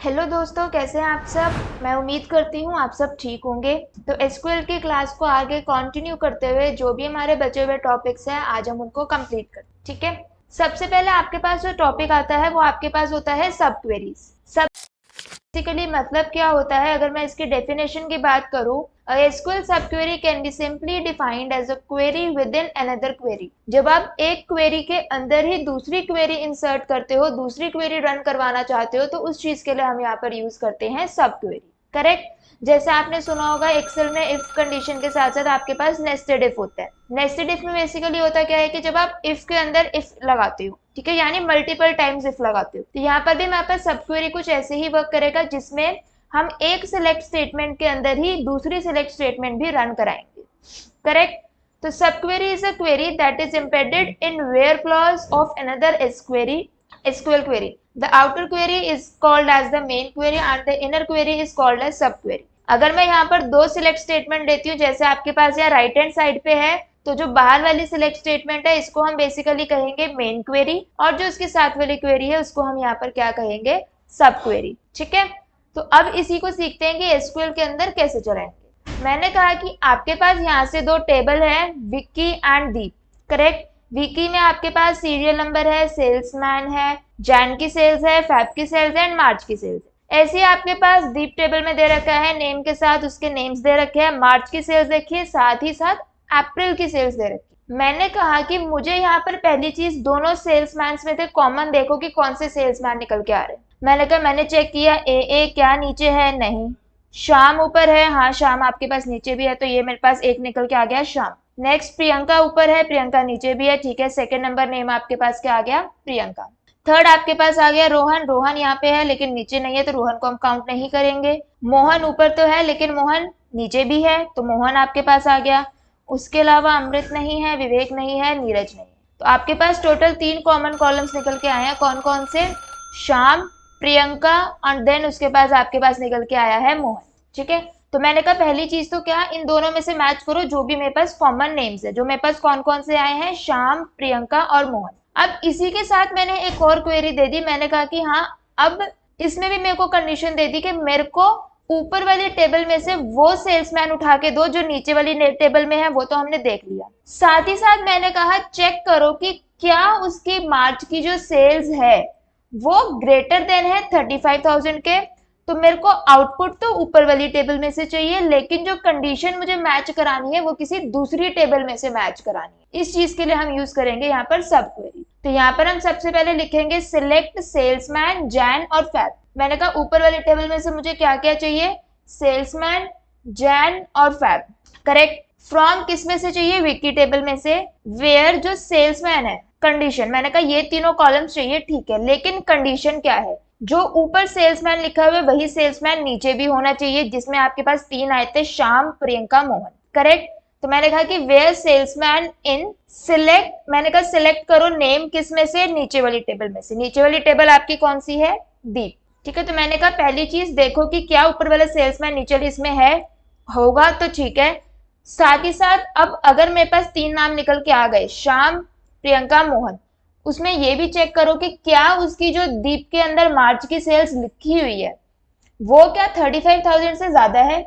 Hello दोस्तों, कैसे हैं आप सब। मैं उम्मीद करती हूँ आप सब ठीक होंगे। तो एसक्यूएल की क्लास को आगे कंटिन्यू करते हुए जो भी हमारे बचे हुए टॉपिक्स हैं आज हम उनको कंप्लीट करते हैं, ठीक है। सबसे पहले आपके पास जो टॉपिक आता है वो आपके पास होता है सब क्वेरीज। सब बेसिकली मतलब क्या होता है, अगर मैं इसकी डेफिनेशन की बात करूं, SQL subquery can be simply defined as a query within another query. जब आप एक क्वेरी के अंदर ही दूसरी क्वेरी इंसर्ट करते हो, दूसरी क्वेरी रन करवाना चाहते हो, तो उस चीज के लिए हम यहाँ पर यूज करते हैं सब क्वेरी। करेक्ट। जैसे आपने सुना होगा एक्सेल में इफ कंडीशन के साथ साथ आपके पास नेस्टेड इफ होता है। नेस्टेड इफ में बेसिकली होता क्या है कि जब आप इफ के अंदर इफ लगाते हो, ठीक है, यानी मल्टीपल टाइम्स इफ लगाते हो, तो यहाँ पर भी हमारे पास सब क्वेरी कुछ ऐसे ही वर्क करेगा जिसमें हम एक सिलेक्ट स्टेटमेंट के अंदर ही दूसरी सिलेक्ट स्टेटमेंट भी रन कराएंगे। करेक्ट। तो subquery is a query that is embedded in where clause of another SQL query. The outer query is called as the main query and the inner query is called as sub query। अगर मैं यहाँ पर दो select statement देती हूँ, जैसे आपके पास यहाँ राइट हैंड साइड पे है, तो जो बाहर वाली सिलेक्ट स्टेटमेंट है इसको हम बेसिकली कहेंगे मेन क्वेरी, और जो उसके साथ वाली क्वेरी है उसको हम यहाँ पर क्या कहेंगे, सब क्वेरी। ठीक है। तो अब इसी को सीखते हैं कि एसक्यूएल के अंदर कैसे चलाएंगे। मैंने कहा कि आपके पास यहाँ से दो टेबल है, Vicky and Deep. Correct. Vicky में आपके पास सीरियल नंबर है, सेल्समैन है, जैन की सेल्स है, फैब की सेल्स है एंड मार्च की सेल्स है। ऐसे ही आपके पास दीप टेबल में दे रखा है, नेम के साथ उसके नेम्स दे रखे हैं, मार्च की सेल्स देखिए, साथ ही साथ अप्रैल की सेल्स दे रखी। मैंने कहा कि मुझे यहाँ पर पहली चीज दोनों सेल्समैन में थे कॉमन देखो कि कौन से सेल्समैन निकल के आ रहे हैं। मैंने कहा, मैंने चेक किया ए क्या नीचे है, नहीं। शाम ऊपर है, हाँ शाम आपके पास नीचे भी है, तो ये मेरे पास एक निकल के आ गया शाम। नेक्स्ट प्रियंका ऊपर है, प्रियंका नीचे भी है, ठीक है। सेकंड नंबर नेम आपके पास क्या आ गया, प्रियंका। थर्ड आपके पास आ गया रोहन, रोहन यहाँ पे है लेकिन नीचे नहीं है, तो रोहन को हम काउंट नहीं करेंगे। मोहन ऊपर तो है लेकिन मोहन नीचे भी है, तो मोहन आपके पास आ गया। उसके अलावा अमृत नहीं है, विवेक नहीं है, नीरज नहीं है। तो आपके पास टोटल 3 कॉमन कॉलम्स निकल के आए हैं। कौन कौन से, शाम, प्रियंका और देन उसके पास आपके पास निकल के आया है मोहन। ठीक है। तो मैंने कहा पहली चीज तो क्या, इन दोनों में से मैच करो जो भी मेरे पास कॉमन नेम्स है। जो मेरे पास कौन कौन से आए हैं, शाम, प्रियंका और मोहन। अब इसी के साथ मैंने एक और क्वेरी दे दी। मैंने कहा कि हाँ, अब इसमें भी मेरे को कंडीशन दे दी कि मेरे को ऊपर वाली टेबल में से वो सेल्समैन उठा के दो जो नीचे वाली टेबल में है, वो तो हमने देख लिया। साथ ही साथ मैंने कहा चेक करो कि क्या उसकी मार्च की जो सेल्स है वो ग्रेटर देन है 35,000 के। तो मेरे को आउटपुट तो ऊपर वाली टेबल में से चाहिए, लेकिन जो कंडीशन मुझे मैच करानी है वो किसी दूसरी टेबल में से मैच करानी है। इस चीज के लिए हम यूज करेंगे यहाँ पर सब क्वेरी। तो यहाँ पर हम सबसे पहले लिखेंगे सिलेक्ट सेल्समैन, जैन और फैब। मैंने कहा ऊपर वाली टेबल में से मुझे क्या क्या चाहिए, सेल्समैन, जैन और फैब। करेक्ट। फ्रॉम किस में से चाहिए, विकी टेबल में से। वेयर जो सेल्समैन है, कंडीशन मैंने कहा ये तीनों कॉलम्स चाहिए, ठीक है, लेकिन कंडीशन क्या है, जो ऊपर सेल्समैन लिखा हुआ है वही सेल्समैन नीचे भी होना चाहिए, जिसमें आपके पास 3 आए थे, शाम, प्रियंका, मोहन। करेक्ट। तो मैंने कहा कि वेयर सेल्समैन इन सिलेक्ट, मैंने कहा सिलेक्ट करो नेम किस में से, नीचे वाली टेबल में से। नीचे वाली टेबल आपकी कौन सी है, दीप। ठीक है। तो मैंने कहा पहली चीज देखो कि क्या ऊपर वाला सेल्समैन नीचे वाली इसमें है, होगा तो ठीक है। साथ ही साथ अब अगर मेरे पास 3 नाम निकल के आ गए, शाम, प्रियंका, मोहन, उसमें ये भी चेक करो कि क्या उसकी जो दीप के अंदर मार्च की सेल्स लिखी हुई है वो क्या 35,000 से ज्यादा है।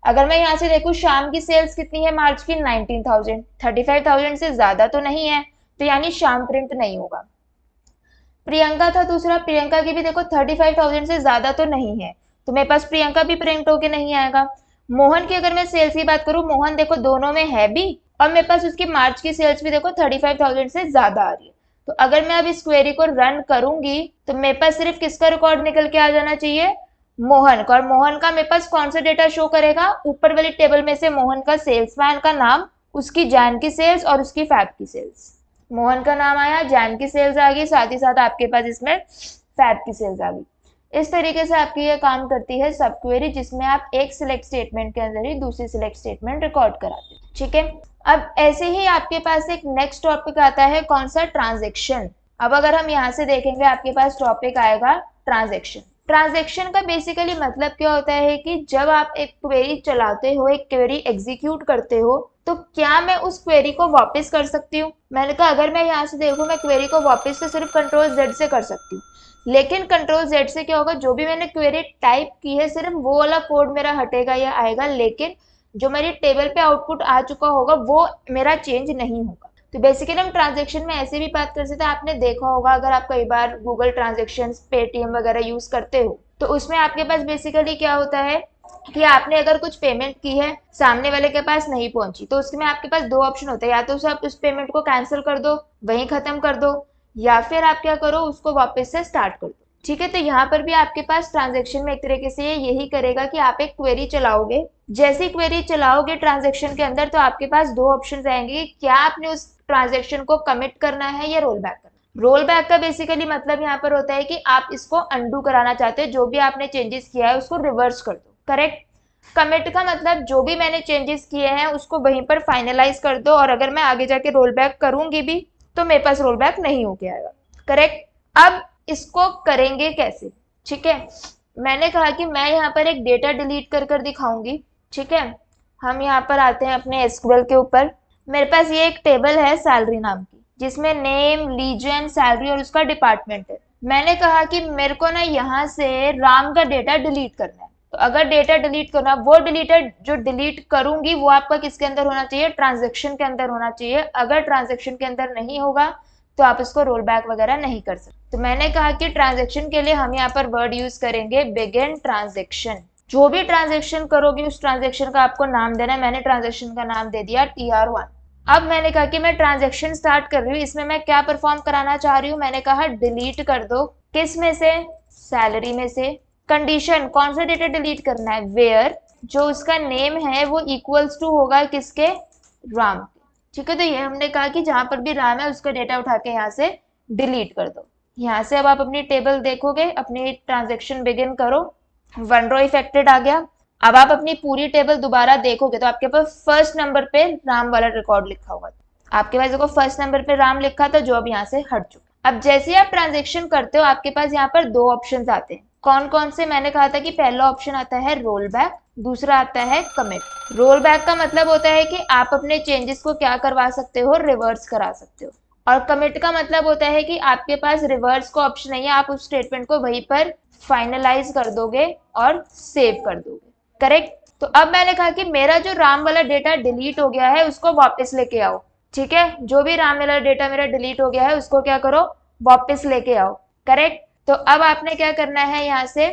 अगर मैं यहाँ से देखूं शाम की सेल्स कितनी है मार्च की, 19,000, 35,000 से ज्यादा तो नहीं है, तो यानी शाम प्रिंट नहीं होगा। प्रियंका था दूसरा, प्रियंका की भी देखो 35,000 से ज्यादा तो नहीं है, तो मेरे पास प्रियंका भी प्रिंट होके नहीं आएगा। मोहन की अगर मैं सेल्स की बात करूं, मोहन देखो दोनों में है भी, और मेरे पास उसकी मार्च की सेल्स भी देखो 35,000 से ज्यादा आ रही है। तो अगर मैं अब इस क्वेरी को रन करूंगी तो मेरे पास सिर्फ किसका रिकॉर्ड निकल के आ जाना चाहिए, मोहन का। और मोहन का मेरे पास कौन सा डेटा शो करेगा, ऊपर वाली टेबल में से मोहन का सेल्समैन का नाम, उसकी जैन की सेल्स और उसकी फैब की सेल्स। मोहन का नाम आया, जैन की सेल्स आ गई, साथ ही साथ आपके पास इसमें फैब की सेल्स आ गई। इस तरीके से आपकी ये काम करती है सब क्वेरी, जिसमें आप एक सिलेक्ट स्टेटमेंट के अंदर ही दूसरी सिलेक्ट स्टेटमेंट रिकॉर्ड कराते हैं। ठीक है। अब ऐसे ही आपके पास एक नेक्स्ट टॉपिक आता है, कौन सा, ट्रांजैक्शन। अब अगर हम यहाँ से देखेंगे आपके पास टॉपिक आएगा ट्रांजैक्शन। ट्रांजैक्शन का बेसिकली मतलब क्या होता है कि जब आप एक क्वेरी चलाते हो, एक क्वेरी एग्जीक्यूट करते हो, तो क्या मैं उस क्वेरी को वापस कर सकती हूँ। मैंने कहा अगर मैं यहाँ से देखूँ, मैं क्वेरी को वापस तो सिर्फ कंट्रोल Z से कर सकती हूँ। लेकिन कंट्रोल जेड से क्या होगा, जो भी मैंने क्वेरी टाइप की है सिर्फ वो वाला कोड मेरा हटेगा या आएगा, लेकिन जो मेरी टेबल पे आउटपुट आ चुका होगा वो मेरा चेंज नहीं होगा। तो बेसिकली हम ट्रांजेक्शन में ऐसे भी बात कर सकते हैं। आपने देखा होगा अगर आप कई बार गूगल ट्रांजेक्शन, पेटीएम वगैरह यूज करते हो तो उसमें आपके पास बेसिकली क्या होता है कि आपने अगर कुछ पेमेंट की है, सामने वाले के पास नहीं पहुंची, तो उसमें आपके पास दो ऑप्शन होते हैं, या तो आप उस पेमेंट को कैंसिल कर दो, वहीं खत्म कर दो, या फिर आप क्या करो उसको वापस से स्टार्ट कर दो। ठीक है, तो यहाँ पर भी आपके पास ट्रांजेक्शन में एक तरीके से यही करेगा कि आप एक क्वेरी चलाओगे, जैसी क्वेरी चलाओगे ट्रांजेक्शन के अंदर तो आपके पास दो ऑप्शन आएंगे कि क्या आपने उस ट्रांजेक्शन को कमिट करना है या रोल बैक करना। रोल बैक का बेसिकली मतलब यहाँ पर होता है कि आप इसको अंडू कराना चाहते हो, जो भी आपने चेंजेस किया है उसको रिवर्स कर दो। करेक्ट। कमिट का मतलब जो भी मैंने चेंजेस किए हैं उसको वहीं पर फाइनलाइज कर दो, और अगर मैं आगे जाके रोल बैक करूंगी भी तो मेरे पास रोल बैक नहीं हो के आएगा। करेक्ट। अब इसको करेंगे कैसे? ठीक है, मैंने कहा कि मैं यहाँ पर एक डेटा डिलीट कर कर दिखाऊंगी। ठीक है, हम यहाँ पर आते हैं अपने एसक्यूएल के ऊपर। मेरे पास ये एक टेबल है सैलरी नाम की, जिसमें नेम, लीजन, सैलरी और उसका डिपार्टमेंट है। मैंने कहा कि मेरे को ना यहाँ से राम का डेटा डिलीट करना है। तो अगर डेटा डिलीट करना, वो डिलीटेड जो डिलीट करूंगी वो आपका किसके अंदर होना चाहिए? ट्रांजेक्शन के अंदर होना चाहिए। अगर ट्रांजेक्शन के अंदर नहीं होगा तो आप इसको रोल बैक वगैरह नहीं कर सकते। तो मैंने कहा कि ट्रांजेक्शन के लिए हम यहाँ पर वर्ड यूज करेंगे बिगिन ट्रांजेक्शन। जो भी ट्रांजेक्शन करोगे उस ट्रांजेक्शन का आपको नाम देना है। मैंने ट्रांजेक्शन का नाम दे दिया TR1। अब मैंने कहा कि मैं ट्रांजेक्शन स्टार्ट कर रही हूँ, इसमें मैं क्या परफॉर्म कराना चाह रही हूँ? मैंने कहा डिलीट कर दो। किस में से? सैलरी में से। कंडीशन, कौन सा डेटा डिलीट करना है? वेयर जो उसका नेम है वो इक्वल्स टू होगा किसके? राम के। ठीक है, तो ये हमने कहा कि जहां पर भी राम है उसका डेटा उठा के यहाँ से डिलीट कर दो। यहाँ से अब आप अपनी टेबल देखोगे, अपनी ट्रांजेक्शन बिगिन करो, 1 रो इफेक्टेड आ गया। अब आप अपनी पूरी टेबल दोबारा देखोगे तो आपके पास फर्स्ट नंबर पे राम वाला रिकॉर्ड लिखा हुआ था। आपके पास देखो फर्स्ट नंबर पे राम लिखा था, जो अब यहाँ से हट चुका। अब जैसे आप ट्रांजेक्शन करते हो आपके पास यहाँ पर दो ऑप्शन आते हैं। कौन कौन से? मैंने कहा था कि पहला ऑप्शन आता है रोल बैक, दूसरा आता है कमिट। रोल बैक का मतलब होता है कि आप अपने चेंजेस को क्या करवा सकते हो? रिवर्स करा सकते हो। और कमिट का मतलब होता है कि आपके पास रिवर्स का ऑप्शन नहीं है, आप उस स्टेटमेंट को वहीं पर फाइनलाइज कर दोगे और सेव कर दोगे। करेक्ट। तो अब मैंने कहा कि मेरा जो राम वाला डेटा डिलीट हो गया है उसको वापस लेके आओ। ठीक है, जो भी राम वाला डेटा मेरा डिलीट हो गया है उसको क्या करो? वापस लेके आओ। करेक्ट। तो अब आपने क्या करना है, यहाँ से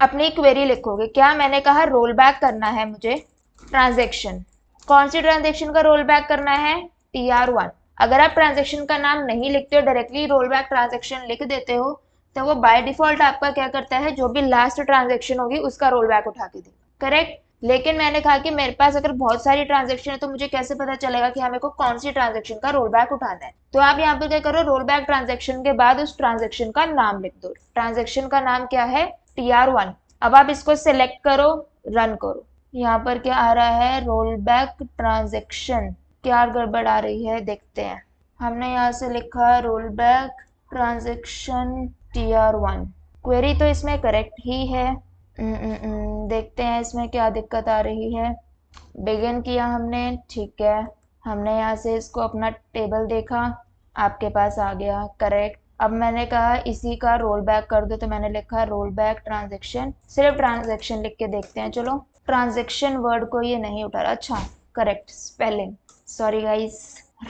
अपनी क्वेरी लिखोगे। क्या? मैंने कहा रोल बैक करना है मुझे ट्रांजेक्शन। कौन सी ट्रांजेक्शन का रोल बैक करना है? TR1। अगर आप ट्रांजेक्शन का नाम नहीं लिखते हो, डायरेक्टली रोल बैक ट्रांजेक्शन लिख देते हो, तो वो बाय डिफॉल्ट आपका क्या करता है? जो भी लास्ट ट्रांजेक्शन होगी उसका रोल बैक उठा के देगा। करेक्ट। लेकिन मैंने कहा कि मेरे पास अगर बहुत सारी ट्रांजेक्शन है तो मुझे कैसे पता चलेगा कि हमें को कौन सी ट्रांजेक्शन का रोल बैक उठाना है? तो आप यहाँ पर क्या करो, रोल बैक ट्रांजेक्शन के बाद उस ट्रांजेक्शन का नाम लिख दो। ट्रांजेक्शन का नाम क्या है? TR1। अब आप इसको सिलेक्ट करो, रन करो। यहाँ पर क्या आ रहा है? Roll back transaction. क्या गड़बड़ आ रही है देखते हैं। हमने यहाँ से लिखा है roll back transaction TR1। Query तो इसमें करेक्ट ही है। देखते हैं इसमें क्या दिक्कत आ रही है। बिगिन किया हमने, ठीक है, हमने यहाँ से इसको अपना टेबल देखा, आपके पास आ गया करेक्ट। अब मैंने कहा इसी का रोल बैक कर दो, तो मैंने लिखा रोल बैक ट्रांजेक्शन। सिर्फ ट्रांजेक्शन लिख के देखते हैं। चलो, ट्रांजेक्शन वर्ड को ये नहीं उठा रहा। अच्छा, correct spelling, sorry guys.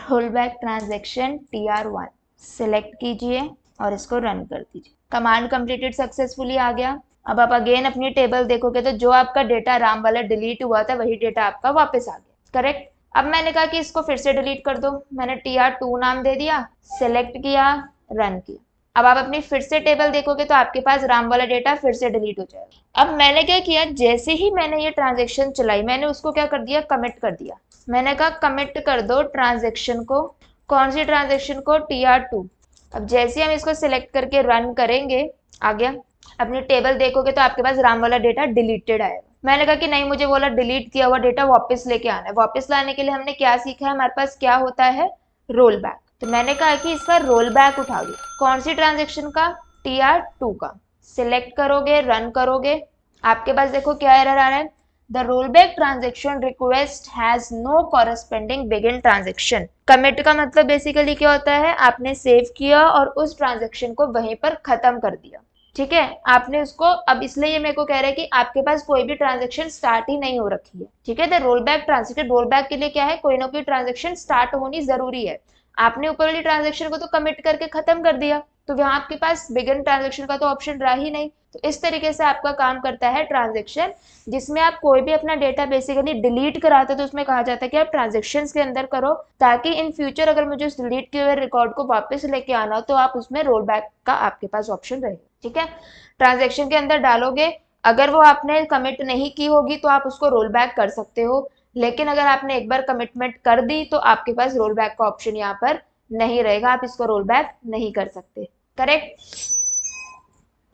Roll back transaction TR1 select कीजिए और इसको रन कर दीजिए। कमांड कंप्लीटेड सक्सेसफुली आ गया। अब आप अगेन अपनी टेबल देखोगे तो जो आपका डेटा राम वाला डिलीट हुआ था वही डेटा आपका वापस आ गया। करेक्ट। अब मैंने कहा कि इसको फिर से डिलीट कर दो। मैंने TR2 नाम दे दिया, सिलेक्ट किया, रन किया। अब आप अपनी फिर से टेबल देखोगे तो आपके पास राम वाला डेटा फिर से डिलीट हो जाएगा। अब मैंने क्या किया, जैसे ही मैंने ये ट्रांजेक्शन चलाई मैंने उसको क्या कर दिया? कमिट कर दिया। मैंने कहा कमिट कर दो ट्रांजेक्शन को। कौन सी ट्रांजेक्शन को? TR2। अब जैसे हम इसको सिलेक्ट करके रन करेंगे, आ गया। अपनी टेबल देखोगे तो आपके पास राम वाला डेटा डिलीटेड आएगा। मैंने कहा कि नहीं, मुझे बोला डिलीट किया हुआ डेटा वापस लेके आना है। वापस लाने के लिए हमने क्या सीखा है? हमारे पास क्या होता है? Roll back. तो मैंने कहा कि इसका रोल बैक उठा लो। कौन सी ट्रांजेक्शन का? TR2 का। सिलेक्ट करोगे, रन करोगे, आपके पास देखो क्या एरर आ रहा है? The rollback transaction request has no corresponding begin transaction. Commit का मतलब बेसिकली क्या होता है, आपने सेव किया और उस ट्रांजेक्शन को वहीं पर खत्म कर दिया, ठीक है, आपने उसको, अब इसलिए ये मेरे को कह रहा है कि आपके पास कोई भी ट्रांजेक्शन स्टार्ट ही नहीं हो रखी है, ठीक है। द रोलबैक ट्रांजेक्शन, रोलबैक के लिए क्या है, कोई ना कोई ट्रांजेक्शन स्टार्ट होनी जरूरी है। आपने ऊपर वाली ट्रांजेक्शन को तो कमिट करके खत्म कर दिया, तो वहां आपके पास बिगिन ट्रांजेक्शन का तो ऑप्शन रहा ही नहीं। तो इस तरीके से आपका काम करता है ट्रांजेक्शन, जिसमें आप कोई भी अपना डेटा बेसिकली डिलीट कराते हो तो उसमें कहा जाता है कि आप ट्रांजेक्शन्स के अंदर करो, ताकि इन फ्यूचर अगर मुझे उस डिलीट किए हुए रिकॉर्ड को वापस लेके आना हो तो आप उसमें रोल बैक का आपके पास ऑप्शन रहेगा, ठीक है। ट्रांजेक्शन के अंदर डालोगे, अगर वो आपने कमिट नहीं की होगी तो आप उसको रोल बैक कर सकते हो, लेकिन अगर आपने एक बार कमिटमेंट कर दी तो आपके पास रोल बैक का ऑप्शन यहाँ पर नहीं रहेगा, आप इसको रोल बैक नहीं कर सकते, करेक्ट।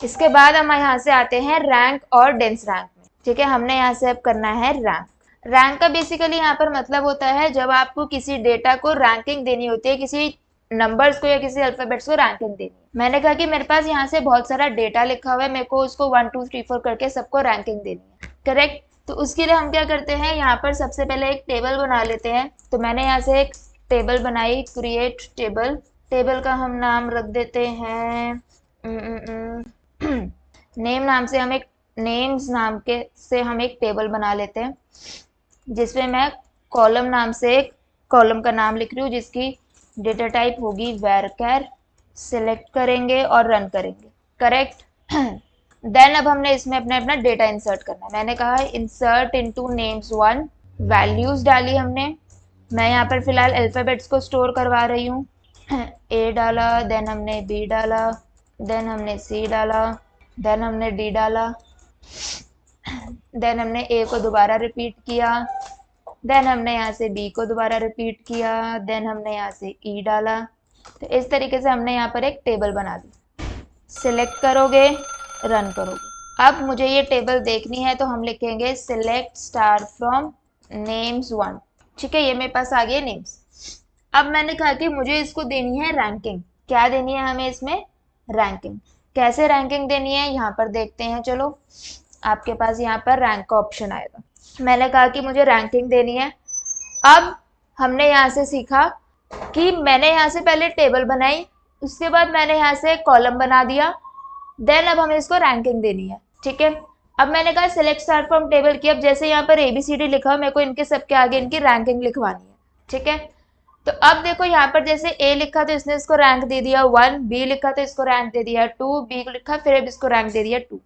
इसके बाद हम यहाँ से आते हैं रैंक और डेंस रैंक में, ठीक है। हमने यहाँ से अब करना है रैंक। रैंक का बेसिकली यहाँ पर मतलब होता है जब आपको किसी डेटा को रैंकिंग देनी होती है, किसी नंबर्स को या किसी अल्फाबेट्स को रैंकिंग देनी है। मैंने कहा कि मेरे पास यहाँ से बहुत सारा डेटा लिखा हुआ है, मेरे को उसको 1 2 3 4 करके सबको रैंकिंग देनी है, करेक्ट। तो उसके लिए हम क्या करते हैं, यहाँ पर सबसे पहले एक टेबल बना लेते हैं। तो मैंने यहाँ से एक टेबल बनाई, क्रिएट टेबल। टेबल का हम नाम रख देते हैं नेम नाम से, हम एक नेम्स नाम के से हम एक टेबल बना लेते हैं, जिसमें मैं कॉलम नाम से एक कॉलम का नाम लिख रही हूँ, जिसकी डेटा टाइप होगी varchar। सिलेक्ट करेंगे और रन करेंगे, करेक्ट। देन अब हमने इसमें अपना डेटा इंसर्ट करना है। मैंने कहा इंसर्ट इनटू नेम्स 1, वैल्यूज डाली हमने। मैं यहाँ पर फिलहाल अल्फाबेट्स को स्टोर करवा रही हूँ। ए डाला, देन हमने बी डाला, देन हमने सी डाला, देन हमने डी डाला, देन हमने ए को दोबारा रिपीट किया, देन हमने यहाँ से बी को दोबारा रिपीट किया, देन हमने यहाँ से ई डाला। तो इस तरीके से हमने यहाँ पर एक टेबल बना दी। सिलेक्ट करोगे, रन करोगे। अब मुझे ये टेबल देखनी है तो हम लिखेंगे सिलेक्ट स्टार फ्रॉम नेम्स 1, ठीक है। ये मेरे पास आ गया नेम्स। अब मैंने कहा कि मुझे इसको देनी है रैंकिंग। क्या देनी है हमें इसमें, रैंकिंग। कैसे रैंकिंग देनी है यहाँ पर देखते हैं। चलो, आपके पास यहाँ पर रैंक का ऑप्शन आएगा। मैंने कहा कि मुझे रैंकिंग देनी है। अब हमने यहाँ से सीखा कि मैंने यहाँ से पहले टेबल बनाई, उसके बाद मैंने यहाँ से कॉलम बना दिया, देन अब हमें इसको रैंकिंग देनी है, ठीक है। अब मैंने कहा सिलेक्ट स्टार फ्रॉम टेबल की, अब जैसे यहाँ पर ABCD लिखा, मेरे को इनके सबके आगे इनकी रैंकिंग लिखवानी है, ठीक है। तो अब देखो यहाँ पर जैसे A लिखा तो इसने इसको रैंक दे दिया 1, B लिखा तो इसको रैंक दे दिया 2, B लिखा फिर अब इसको रैंक दे दिया 2।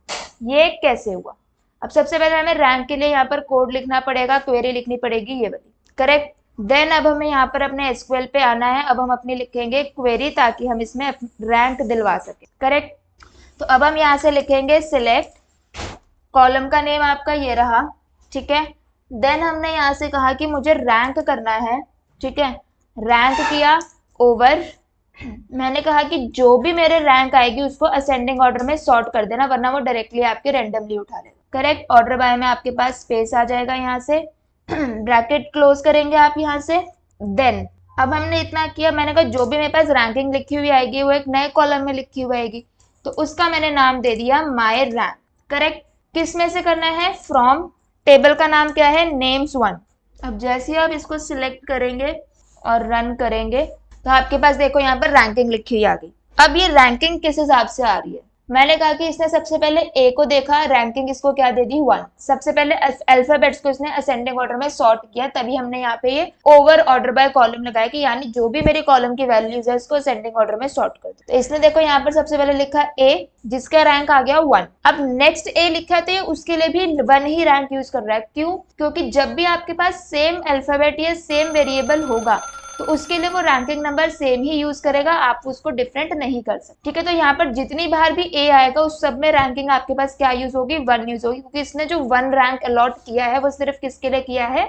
ये कैसे हुआ? अब सबसे पहले हमें रैंक के लिए यहाँ पर कोड लिखना पड़ेगा, क्वेरी लिखनी पड़ेगी ये वाली, करेक्ट। देन अब हमें यहाँ पर अपने SQL पे आना है। अब हम अपनी लिखेंगे क्वेरी, ताकि हम इसमें रैंक दिलवा सके, करेक्ट। तो अब हम यहाँ से लिखेंगे सिलेक्ट, कॉलम का नेम आपका ये रहा, ठीक है। देन हमने यहाँ से कहा कि मुझे रैंक करना है, ठीक है। रैंक किया ओवर, मैंने कहा कि जो भी मेरे रैंक आएगी उसको असेंडिंग ऑर्डर में सॉर्ट कर देना, वरना वो डायरेक्टली आपके रैंडमली उठा लेगा, करेक्ट। ऑर्डर बाय में आपके पास स्पेस आ जाएगा, यहाँ से ब्रैकेट क्लोज करेंगे आप यहाँ से। देन अब हमने इतना किया, मैंने कहा जो भी मेरे पास रैंकिंग लिखी हुई आएगी वो एक नए कॉलम में लिखी हुई आएगी, तो उसका मैंने नाम दे दिया माय रैंक, करेक्ट। किस में से करना है, फ्रॉम। टेबल का नाम क्या है, नेम्स 1। अब जैसे ही आप इसको सिलेक्ट करेंगे और रन करेंगे तो आपके पास देखो यहाँ पर रैंकिंग लिखी हुई आ गई। अब ये रैंकिंग किस हिसाब से आ रही है, मैंने कहा कि इसने सबसे पहले ए को देखा, रैंकिंग इसको क्या दे दी 1। सबसे पहले अल्फाबेट्स को इसने असेंडिंग ऑर्डर में सॉर्ट किया, तभी हमने यहाँ पे ये ओवर ऑर्डर बाय कॉलम लगाया कि यानी जो भी मेरी कॉलम की वैल्यूज है इसको असेंडिंग ऑर्डर में सॉर्ट कर दो। तो इसने देखो यहाँ पर सबसे पहले लिखा ए, जिसका रैंक आ गया 1। अब नेक्स्ट ए लिखा है तो ये उसके लिए भी 1 ही रैंक यूज कर रहा है। क्यों? क्योंकि जब भी आपके पास सेम अल्फाबेट या सेम वेरिएबल होगा तो उसके लिए वो रैंकिंग नंबर सेम ही यूज करेगा, आप उसको डिफरेंट नहीं कर सकते, ठीक है। तो यहाँ पर जितनी बार भी ए आएगा उस सब में रैंकिंग आपके पास क्या यूज होगी, 1 यूज होगी, क्योंकि इसने जो 1 रैंक अलॉट किया है वो सिर्फ किसके लिए किया है,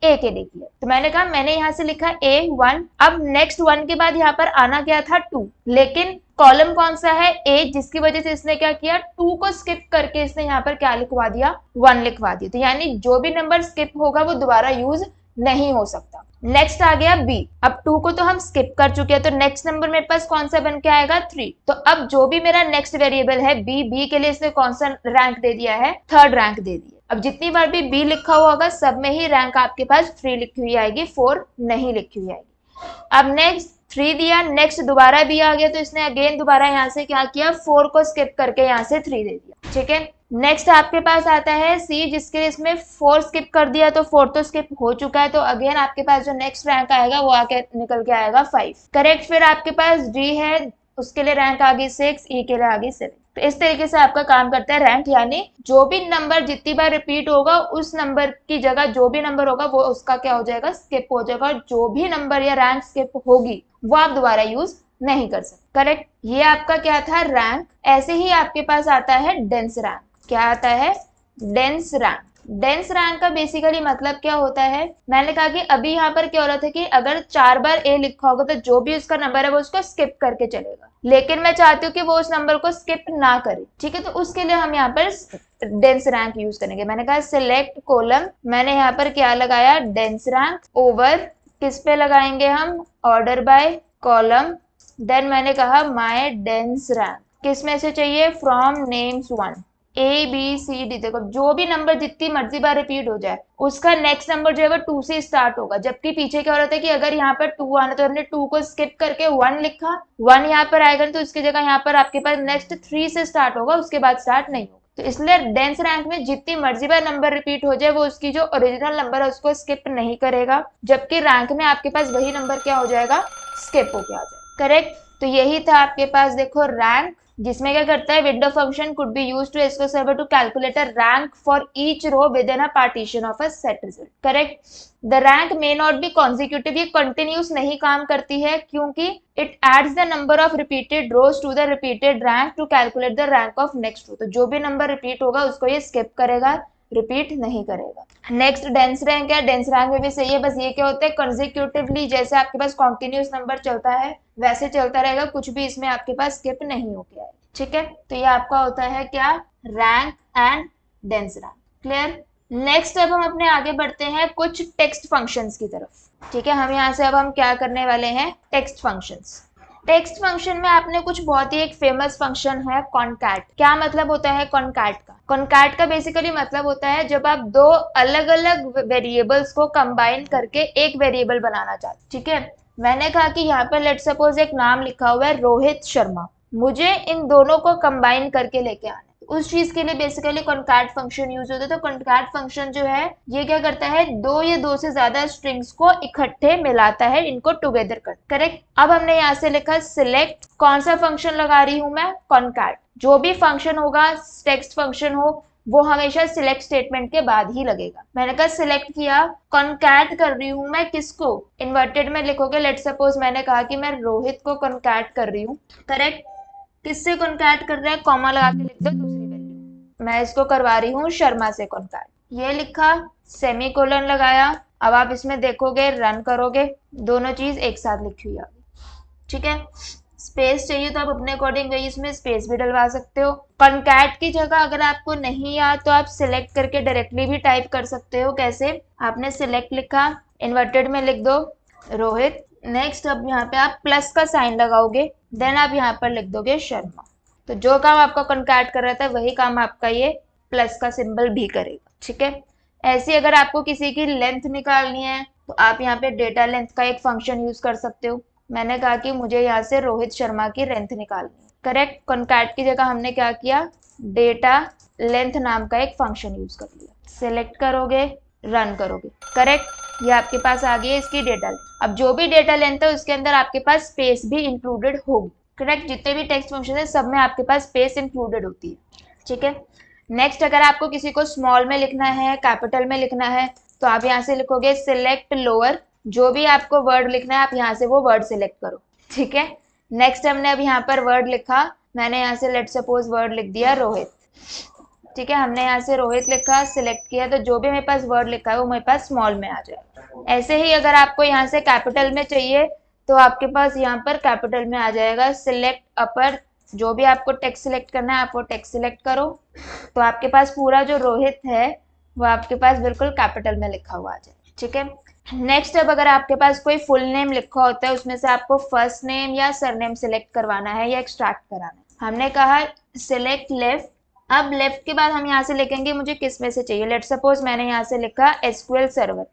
ए के लिए किया। तो मैंने कहा मैंने यहाँ से लिखा A1। अब नेक्स्ट 1 के बाद यहाँ पर आना क्या था 2, लेकिन कॉलम कौन सा है, ए, जिसकी वजह से इसने क्या किया, 2 को स्किप करके इसने यहाँ पर क्या लिखवा दिया, 1 लिखवा दिया। तो यानी जो भी नंबर स्किप होगा वो दोबारा यूज नहीं हो सकता। नेक्स्ट आ गया बी। अब 2 को तो हम स्किप कर चुके हैं, तो नेक्स्ट नंबर मेरे पास कौन सा बन के आएगा, 3। तो अब जो भी मेरा नेक्स्ट वेरिएबल है बी, बी के लिए इसने कौन सा रैंक दे दिया है, 3rd रैंक दे दिया। अब जितनी बार भी बी लिखा हुआ होगा सब में ही रैंक आपके पास 3 लिखी हुई आएगी, 4 नहीं लिखी हुई आएगी। अब नेक्स्ट 3 दिया, नेक्स्ट दोबारा बी आ गया तो इसने अगेन दोबारा यहाँ से क्या किया, 4 को स्किप करके यहाँ से 3 दे दिया। ठीक है, नेक्स्ट आपके पास आता है सी, जिसके लिए इसमें 4 स्किप कर दिया तो 4 तो स्किप हो चुका है, तो अगेन आपके पास जो नेक्स्ट रैंक आएगा वो आके निकल के आएगा 5। करेक्ट। फिर आपके पास डी है, उसके लिए रैंक आ गई 6, ई के लिए आ गई 7। तो इस तरीके से आपका काम करता है रैंक, यानी जो भी नंबर जितनी बार रिपीट होगा उस नंबर की जगह जो भी नंबर होगा वो उसका क्या हो जाएगा, स्किप हो जाएगा, और जो भी नंबर या रैंक स्किप होगी वो आप दोबारा यूज नहीं कर सकते। करेक्ट, ये आपका क्या था, रैंक। ऐसे ही आपके पास आता है डेंस रैंक। क्या आता है, डेंस रैंक। डेंस रैंक का बेसिकली मतलब क्या होता है, मैंने कहा कि अभी यहाँ पर क्या हो रहा था कि अगर 4 बार ए लिखा होगा तो जो भी उसका नंबर है वो उसको स्किप करके चलेगा, लेकिन मैं चाहती हूँ कि वो उस नंबर को स्किप ना करे। ठीक है, तो उसके लिए हम यहाँ पर डेंस रैंक यूज करेंगे। मैंने कहा सिलेक्ट कॉलम, मैंने यहाँ पर क्या लगाया, डेंस रैंक ओवर, किस पे लगाएंगे हम, ऑर्डर बाय कॉलम। देन मैंने कहा माय डेंस रैंक किस में से चाहिए, from names 1, A B C D. देखो जो भी नंबर जितनी मर्जी बार रिपीट हो जाए उसका नेक्स्ट नंबर जो है वो 2 से स्टार्ट होगा, जबकि पीछे क्या हो रहा था कि अगर यहाँ पर 2 आना तो हमने 2 को स्किप करके 1 लिखा, 1 यहाँ पर आएगा तो उसकी जगह यहाँ पर आपके पास नेक्स्ट 3 से स्टार्ट होगा, उसके बाद स्टार्ट नहीं होगा। तो इसलिए डेंस रैंक में जितनी मर्जी बार नंबर रिपीट हो जाए वो उसकी जो ओरिजिनल नंबर है उसको स्किप नहीं करेगा, जबकि रैंक में आपके पास वही नंबर क्या हो जाएगा, स्किप होके आ जाएगा। करेक्ट, तो यही था आपके पास देखो रैंक, जिसमें क्या करता है, window function could be used to SQL server to calculate a rank for each row within a partition of a set result. Correct, the rank may not be consecutive, ये continuous नहीं काम करती है क्योंकि it adds the number of repeated rows to the repeated rank to calculate the rank of next row. तो जो भी number repeat होगा उसको ये स्किप करेगा, रिपीट नहीं करेगा। नेक्स्ट डेंस रैंक है, डेंस रैंक में भी सही है, बस ये क्या होता है, कंसेक्यूटिवली जैसे आपके पास कॉन्टिन्यूस नंबर चलता है वैसे चलता रहेगा, कुछ भी इसमें आपके पास स्किप नहीं हो गया है। ठीक है, तो ये आपका होता है क्या, rank and dense rank. Clear. Next अब हम अपने आगे बढ़ते हैं कुछ टेक्स्ट फंक्शंस की तरफ। ठीक है, हम यहाँ से अब हम क्या करने वाले हैं, टेक्स्ट फंक्शंस। टेक्स्ट फंक्शन में आपने कुछ बहुत ही एक फेमस फंक्शन है कॉनकैट। क्या मतलब होता है कॉनकैट का, कॉनकैट का बेसिकली मतलब होता है जब आप दो अलग अलग वेरिएबल्स को कंबाइन करके एक वेरिएबल बनाना चाहते। ठीक है, मैंने कहा कि यहाँ पर लेट सपोज एक नाम लिखा हुआ है रोहित शर्मा, मुझे इन दोनों को कंबाइन करके लेके आना है, उस चीज के लिए बेसिकली कॉनकैट फंक्शन यूज होता है। तो कॉनकैट फंक्शन जो है ये क्या करता है, 2 या 2 से ज्यादा स्ट्रिंग्स को इकट्ठे मिलाता है, इनको टुगेदर कर। करेक्ट, अब हमने यहाँ से लिखा सिलेक्ट, कौन सा फंक्शन लगा रही हूं मैं, कॉनकैट। जो भी फंक्शन होगा, टेक्स्ट फंक्शन हो, वो हमेशा सिलेक्ट स्टेटमेंट के बाद ही लगेगा। मैंने कहा सिलेक्ट किया, कॉनकैट कर रही हूं मैं किसको, इन्वर्टेड में लिखोगे, लेट सपोज मैंने कहा कि मैं रोहित को कॉनकैट कर रही हूँ। करेक्ट, किससे कॉनकैट कर रहा है, कॉमा लगा के लिख दो दूसरी वैल्यू, मैं इसको करवा रही हूँ शर्मा से कॉनकैट। ये लिखा, सेमीकोलन लगाया। अब आप इसमें देखोगे, रन करोगे, दोनों चीज एक साथ लिखी हुई आ गई। ठीक है, स्पेस चाहिए तो आप अपने अकॉर्डिंग इसमें स्पेस भी डलवा सकते हो। कॉनकैट की जगह अगर आपको नहीं याद तो आप सिलेक्ट करके डायरेक्टली भी टाइप कर सकते हो। कैसे, आपने सिलेक्ट लिखा, इन्वर्टेड में लिख दो रोहित। नेक्स्ट अब यहाँ पे आप प्लस का साइन लगाओगे, देन आप यहाँ पर लिख दोगे शर्मा। तो जो काम आपका कॉनकैट कर रहा था वही काम आपका ये प्लस का सिंबल भी करेगा। ठीक है, ऐसे अगर आपको किसी की लेंथ निकालनी है तो आप यहाँ पे डेटा लेंथ का एक फंक्शन यूज कर सकते हो। मैंने कहा कि मुझे यहाँ से रोहित शर्मा की लेंथ निकालनी है। करेक्ट, कॉनकैट की जगह हमने क्या किया, डेटा लेंथ नाम का एक फंक्शन यूज कर लिया। सिलेक्ट करोगे, रन करोगे। करेक्ट, ये आपके पास आ गई है इसकी डेटा लेंथ। अब जो भी डेटा लेंथ है उसके अंदर आपके पास स्पेस भी इंक्लूडेड होगी। करेक्ट, जितने भी टेक्स्ट फंक्शन है सब में आपके पास स्पेस इंक्लूडेड होती है। ठीक है, नेक्स्ट अगर आपको किसी को स्मॉल में लिखना है, कैपिटल में लिखना है, तो आप यहाँ से लिखोगे सिलेक्ट लोअर, जो भी आपको वर्ड लिखना है आप यहाँ से वो वर्ड सिलेक्ट करो। ठीक है, नेक्स्ट हमने अब यहाँ पर वर्ड लिखा, मैंने यहाँ से लेट सपोज वर्ड लिख दिया रोहित। ठीक है, हमने यहाँ से रोहित लिखा, सिलेक्ट किया, तो जो भी मेरे पास वर्ड लिखा है वो मेरे पास स्मॉल में आ जाएगा। ऐसे ही अगर आपको यहाँ से कैपिटल में चाहिए तो आपके पास यहाँ पर कैपिटल में आ जाएगा। सिलेक्ट अपर, जो भी आपको टेक्स्ट सिलेक्ट करना है आप वो टेक्स्ट सिलेक्ट करो, तो आपके पास पूरा जो रोहित है वो आपके पास बिल्कुल कैपिटल में लिखा हुआ आ जाए। ठीक है, नेक्स्ट अब अगर आपके पास कोई फुल नेम लिखा होता है उसमें से आपको फर्स्ट नेम या सरनेम सिलेक्ट करवाना है या एक्सट्रैक्ट कराना है। हमने कहा सिलेक्ट लेफ्ट, अब लेफ्ट के बाद हम यहाँ से लिखेंगे मुझे किस में से चाहिए। लेट सपोज मैंने यहाँ से लिखा एसक्यूएल सर्वर,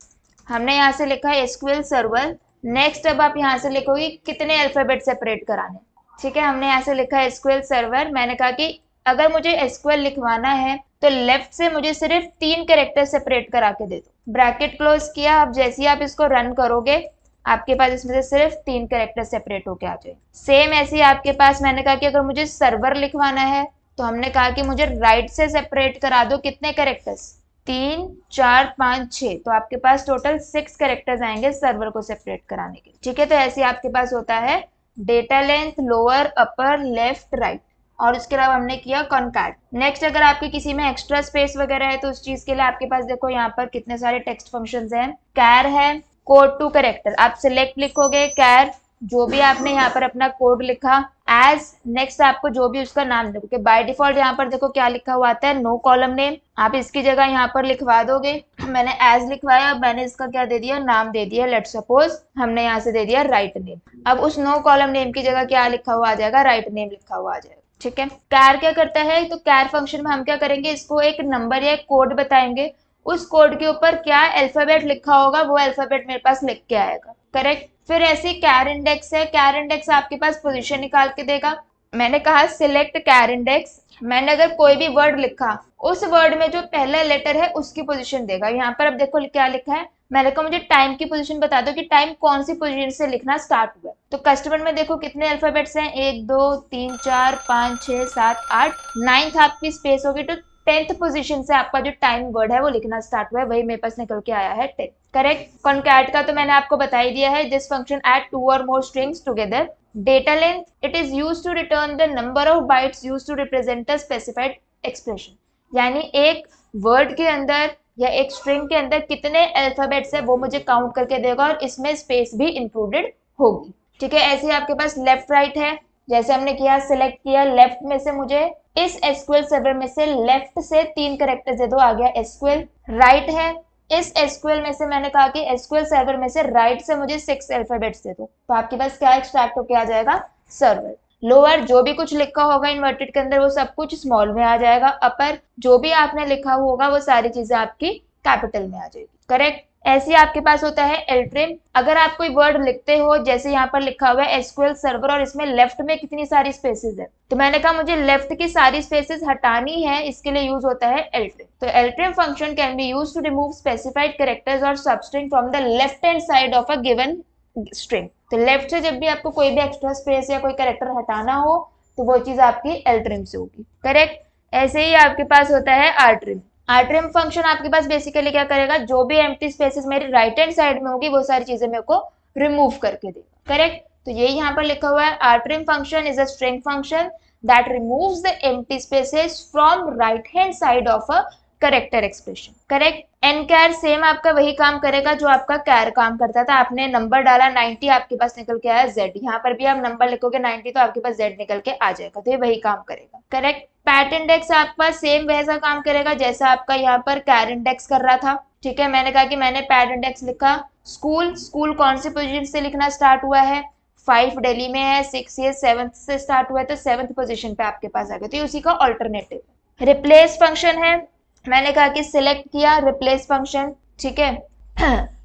हमने यहाँ से लिखा एसक्यूएल सर्वर। नेक्स्ट अब आप यहाँ से लिखोगे कितने अल्फाबेट सेपरेट कराने। ठीक है, हमने यहाँ से लिखा एसक्यूएल सर्वर। मैंने कहा कि अगर मुझे एसक्यूएल लिखवाना है तो लेफ्ट से मुझे सिर्फ 3 कैरेक्टर सेपरेट करा के दे दो। ब्रैकेट क्लोज किया। अब जैसे ही आप इसको रन करोगे आपके पास इसमें से सिर्फ 3 कैरेक्टर सेपरेट होके आ जाए। सेम ऐसे ही आपके पास मैंने कहा कि अगर मुझे सर्वर लिखवाना है तो हमने कहा कि मुझे राइट से सेपरेट करा दो कितने कैरेक्टर्स, 3 4 5 6, तो आपके पास टोटल 6 कैरेक्टर्स आएंगे सर्वर को सेपरेट कराने के। ठीक है, तो ऐसे आपके पास होता है डेटा लेंथ, लोअर, अपर, लेफ्ट, राइट, और उसके अलावा हमने किया कॉन्कैट। नेक्स्ट अगर आपके किसी में एक्स्ट्रा स्पेस वगैरह है तो उस चीज के लिए आपके पास देखो यहाँ पर कितने सारे टेक्स्ट फंक्शंस हैं। कैर है, कोड टू कैरेक्टर, आप सिलेक्ट लिखोगे कैर, जो भी आपने यहाँ पर अपना कोड लिखा एज, नेक्स्ट आपको जो भी उसका नाम देखो। बाय डिफॉल्ट यहाँ पर देखो क्या लिखा हुआ आता है, नो कॉलम नेम, आप इसकी जगह यहाँ पर लिखवा दोगे। मैंने एज लिखवाया, अब मैंने इसका क्या दे दिया, नाम दे दिया। लेट सपोज हमने यहाँ से दे दिया राइट नेम। अब उस नो कॉलम नेम की जगह क्या लिखा हुआ आ जाएगा, राइट नेम लिखा हुआ आ जाएगा। ठीक है, कैर क्या करता है, तो कैर फंक्शन में हम क्या करेंगे, इसको एक नंबर या एक कोड बताएंगे, उस कोड के ऊपर क्या अल्फाबेट लिखा होगा वो अल्फाबेट मेरे पास लिख के आएगा। करेक्ट। फिर ऐसे कैर इंडेक्स है, कैर इंडेक्स आपके पास पोजीशन निकाल के देगा। मैंने कहा सिलेक्ट कैर इंडेक्स, मैंने अगर कोई भी वर्ड लिखा उस वर्ड में जो पहला लेटर है उसकी पोजीशन देगा। यहाँ पर अब देखो क्या लिखा है, मैंने कहा मुझे टाइम की पोजीशन बता दो कि टाइम कौन सी पोजीशन से लिखना स्टार्ट हुआ। तो कस्टमर में देखो कितने अल्फाबेट्स हैं, 1 2 3 4 5 6 7 8, 9th आपकी स्पेस होगी, तो 10th पोजीशन से आपका जो टाइम वर्ड है वो लिखना स्टार्ट हुआ है, वही मेरे पास निकल के आया है 10। करेक्ट। कॉन्कैट का तो मैंने आपको बता ही दिया है, this function add 2 or more strings together। Data length, it is used to return the number of bytes used to represent a specified expression, यानी एक वर्ड के अंदर या एक स्ट्रिंग के अंदर कितने अल्फाबेट्स है वो मुझे काउंट करके देगा और इसमें स्पेस भी इंक्लूडेड होगी। ठीक है, ऐसे आपके पास लेफ्ट राइट है, जैसे हमने किया सिलेक्ट किया, लेफ्ट में से मुझे इस एसक्यूएल सर्वर में से लेफ्ट से 3 कैरेक्टर दे दो, आ गया एसक्यूएल। राइट है, इस एसक्यूएल में से मैंने कहा कि एसक्यूएल सर्वर में से राइट से मुझे 6 अल्फाबेट्स दे दो, तो आपके पास क्या एक्सट्रैक्ट होके आ जाएगा, सर्वर। लोअर, जो भी कुछ लिखा होगा इन्वर्टेड के अंदर वो सब कुछ स्मॉल में आ जाएगा। अपर, जो भी आपने लिखा होगा वो सारी चीजें आपकी कैपिटल में आ जाएगी। करेक्ट। ऐसे आपके पास होता है एल्ट्रिम, अगर आप कोई वर्ड लिखते हो जैसे यहाँ पर लिखा हुआ है एसक्यूएल सर्वर और इसमें लेफ्ट में कितनी सारी स्पेसेस है, तो मैंने कहा मुझे लेफ्ट की सारी स्पेसेस हटानी है, इसके लिए यूज होता है एल्ट्रिम। तो ltrim function can be used to remove specified characters और substring from the left hand side of a given string. तो लेफ्ट से जब भी आपको कोई भी एक्स्ट्रा स्पेस या कोई कैरेक्टर हटाना हो तो वो चीज आपकी एल्ट्रिम से होगी। करेक्ट। ऐसे ही आपके पास होता है आर्ट्रिम। आर्ट्रिम फंक्शन आपके पास बेसिकली क्या करेगा, जो भी एम्प्टी स्पेसेस मेरी राइट हैंड साइड में होगी वो सारी चीजें मेरे को रिमूव करके देगा। करेक्ट। तो ये यहाँ पर लिखा हुआ है, rtrim function is a string function that removes the empty spaces from right hand side of a character expression. Correct. एनकैर सेम आपका वही काम करेगा जो आपका कैर काम करता था, आपने नंबर डाला 90, आपके पास निकल के आया Z, यहाँ पर भी आप नंबर लिखोगे 90 तो आपके पास Z निकल के आ जाएगा, तो ये वही काम करेगा। करेक्ट। पैट इंडेक्स आपके पास सेम वैसा काम करेगा जैसा आपका यहाँ पर कैर इंडेक्स कर रहा था। ठीक है, मैंने कहा कि मैंने पैट इंडेक्स लिखा, स्कूल, स्कूल कौन सी पोजीशन से लिखना स्टार्ट हुआ है, 5 दिल्ली में है, 6 ये 7th से स्टार्ट हुआ है, तो 7th पोजीशन पे आपके पास आ गया, तो ये उसी का ऑल्टरनेटिव। रिप्लेस फंक्शन है, मैंने कहा कि सिलेक्ट किया रिप्लेस फंक्शन। ठीक है,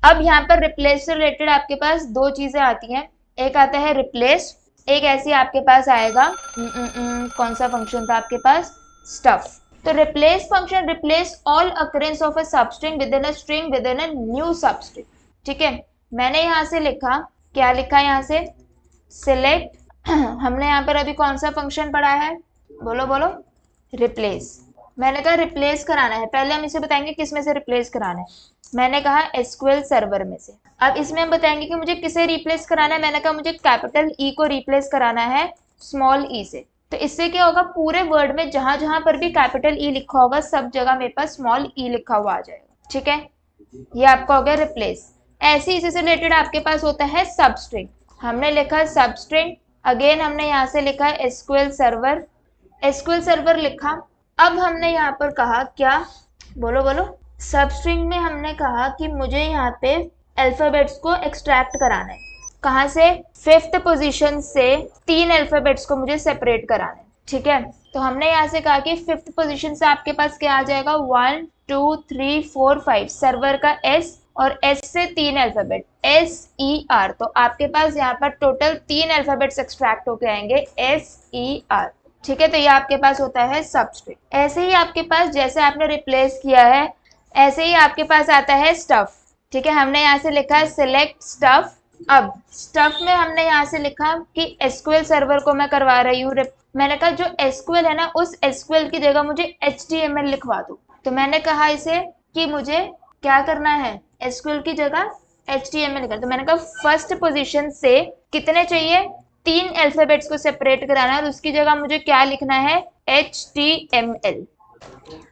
अब यहाँ पर रिप्लेस से रिलेटेड आपके पास 2 चीजें आती हैं, एक आता है रिप्लेस, एक ऐसी आपके पास आएगा कौन सा फंक्शन था आपके पास, स्टफ। तो replace function replace all occurrence of a substring with in a string with in a new substring. ठीक है, मैंने यहाँ से लिखा, क्या लिखा यहाँ से, सिलेक्ट हमने यहाँ पर अभी कौन सा फंक्शन पढ़ा है, बोलो बोलो, रिप्लेस। मैंने कहा रिप्लेस कराना है, पहले हम इसे बताएंगे किस में से रिप्लेस कराना है। मैंने कहा एसक्यूएल सर्वर में से। अब इसमें हम बताएंगे कि मुझे किसे रिप्लेस कराना है, मैंने कहा मुझे कैपिटल ई को रिप्लेस कराना है स्मॉल ई से। तो इससे क्या होगा, पूरे वर्ड में जहां जहां पर भी कैपिटल ई लिखा होगा सब जगह मेरे पास स्मॉल ई लिखा हुआ आ जाएगा। ठीक है, ये आपका हो गया रिप्लेस। ऐसे इसी से रिलेटेड आपके पास होता है सबस्ट्रिंग, हमने लिखा सबस्ट्रिंग, अगेन हमने यहाँ से लिखा एसक्यूएल सर्वर, एसक्यूएल सर्वर लिखा। अब हमने यहाँ पर कहा क्या, बोलो बोलो, सबस्ट्रिंग में हमने कहा कि मुझे यहाँ पे अल्फाबेट्स को एक्सट्रैक्ट कराना है, कहाँ से, 5th पोजीशन से 3 अल्फाबेट्स को मुझे सेपरेट कराना है। ठीक है, तो हमने यहाँ से कहा कि फिफ्थ पोजीशन से आपके पास क्या आ जाएगा, 1 2 3 4 5 सर्वर का एस और एस से 3 अल्फाबेट SER, तो आपके पास यहाँ पर टोटल 3 अल्फाबेट्स एक्सट्रैक्ट होके आएंगे SER। ठीक है, तो ये आपके पास होता है सबस्क्रिप्ट। ऐसे ही आपके पास जैसे आपने रिप्लेस किया है ऐसे ही आपके पास आता है स्टफ। ठीक है, हमने यहाँ से लिखा है सिलेक्ट स्टफ। अब स्टफ में हमने यहाँ से लिखा कि एसक्यूएल सर्वर को मैं करवा रही हूँ, मैंने कहा जो एसक्यूएल है ना उस एसक्यूएल की जगह मुझे HTML लिखवा दो। तो मैंने कहा इसे कि मुझे क्या करना है, एसक्यूएल की जगह HTML लिखा। तो मैंने कहा फर्स्ट पोजीशन से कितने चाहिए, 3 अल्फाबेट्स को सेपरेट कराना है और उसकी जगह मुझे क्या लिखना है, HTML।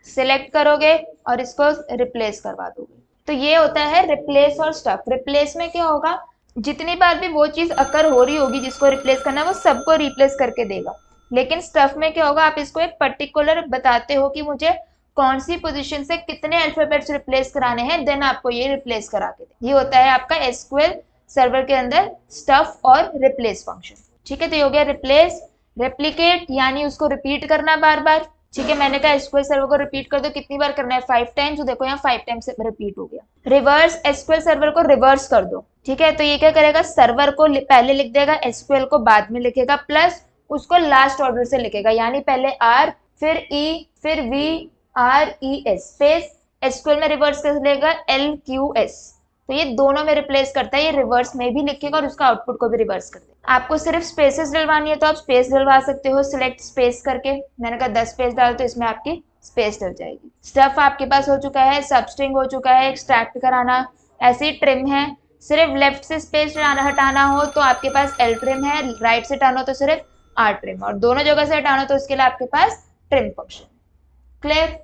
सिलेक्ट करोगे और इसको रिप्लेस करवा दोगे। तो ये होता है रिप्लेस और स्टफ। रिप्लेस में क्या होगा, जितनी बार भी वो चीज अकर हो रही होगी जिसको रिप्लेस करना है वो सबको रिप्लेस करके देगा। लेकिन स्टफ में क्या होगा, आप इसको एक पर्टिकुलर बताते हो कि मुझे कौन सी पोजीशन से कितने अल्फाबेट्स रिप्लेस कराने हैं, देन आपको ये रिप्लेस करा के दे। ये होता है आपका एसक्यूएल सर्वर के अंदर स्टफ और रिप्लेस फंक्शन। ठीक है, तो ये हो गया रिप्लेस। रेप्लिकेट यानी उसको रिपीट करना बार बार। ठीक है, मैंने कहा एसक्यूएल सर्वर को रिपीट कर दो, कितनी बार करना है, 5 टाइम्स। तो देखो यहाँ 5 टाइम्स रिपीट हो गया। रिवर्स, एसक्यूएल सर्वर को रिवर्स कर दो। ठीक है, तो ये क्या करेगा, सर्वर को पहले लिख देगा, एसक्यूएल को बाद में लिखेगा, प्लस उसको लास्ट ऑर्डर से लिखेगा, यानी पहले R फिर E फिर VRES स्पेस, एसक्यूएल में रिवर्स कर लेगा LQS। तो ये दोनों में रिप्लेस करता है, ये रिवर्स में भी लिखेगा और उसका आउटपुट को भी रिवर्स कर देगा। आपको सिर्फ स्पेसेस डलवानी है तो आप स्पेस डलवा सकते हो, सिलेक्ट स्पेस करके। मैंने कहा 10 स्पेस डाल तो इसमें आपकी स्पेस डल जाएगी। स्टफ आपके पास हो चुका है, सबस्ट्रिंग हो चुका है, एक्सट्रैक्ट कराना, ऐसे ही ट्रिम है। सिर्फ लेफ्ट से स्पेस हटाना हो तो आपके पास L ट्रिम है, राइट से हटाना हो तो सिर्फ R ट्रिम, और दोनों जगह से हटाना हो तो उसके लिए आपके पास ट्रिम फंक्शन। क्लियर?